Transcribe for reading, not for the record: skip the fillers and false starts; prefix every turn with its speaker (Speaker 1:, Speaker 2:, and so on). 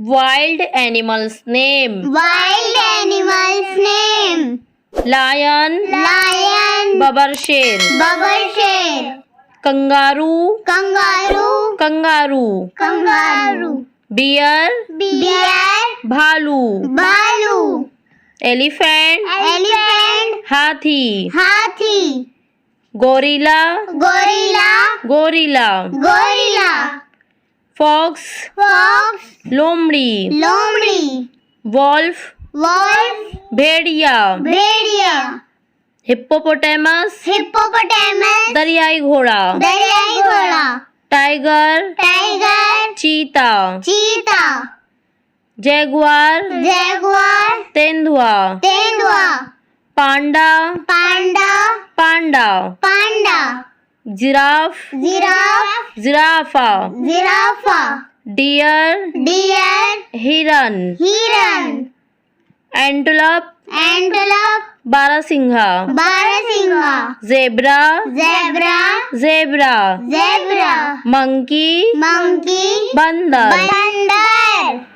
Speaker 1: Wild animals name.
Speaker 2: Wild animals name.
Speaker 1: Lion.
Speaker 2: Lion.
Speaker 1: Babar sher.
Speaker 2: Babar sher.
Speaker 1: Kangaroo.
Speaker 2: Kangaroo.
Speaker 1: Kangaroo.
Speaker 2: Kangaroo.
Speaker 1: Bear.
Speaker 2: Bear.
Speaker 1: भालू.
Speaker 2: Balu.
Speaker 1: Elephant.
Speaker 2: Elephant.
Speaker 1: हाथी.
Speaker 2: Hathi.
Speaker 1: Gorilla.
Speaker 2: Gorilla.
Speaker 1: Gorilla.
Speaker 2: Gorilla.
Speaker 1: Fox.
Speaker 2: Fox.
Speaker 1: लोमड़ी.
Speaker 2: Lomri.
Speaker 1: Wolf.
Speaker 2: Wolf.
Speaker 1: भेड़िया.
Speaker 2: Bhedia.
Speaker 1: Hippopotamus.
Speaker 2: Hippopotamus.
Speaker 1: दरियाई घोड़ा.
Speaker 2: दरियाई घोड़ा.
Speaker 1: Tiger.
Speaker 2: Tiger.
Speaker 1: चीता.
Speaker 2: Cheetah.
Speaker 1: Jaguar.
Speaker 2: Jaguar.
Speaker 1: तेंदुआ.
Speaker 2: Tendua.
Speaker 1: Panda.
Speaker 2: Panda.
Speaker 1: Panda.
Speaker 2: Panda.
Speaker 1: Giraffe.
Speaker 2: Giraffe.
Speaker 1: Giraffe.
Speaker 2: Giraffe.
Speaker 1: Deer.
Speaker 2: Deer.
Speaker 1: हिरन.
Speaker 2: Heron.
Speaker 1: Antelope.
Speaker 2: Antelope.
Speaker 1: बारहसिंघा.
Speaker 2: Barasingha.
Speaker 1: Zebra.
Speaker 2: Zebra.
Speaker 1: Zebra.
Speaker 2: Zebra.
Speaker 1: Monkey.
Speaker 2: Monkey.
Speaker 1: बंदर.
Speaker 2: Bundar.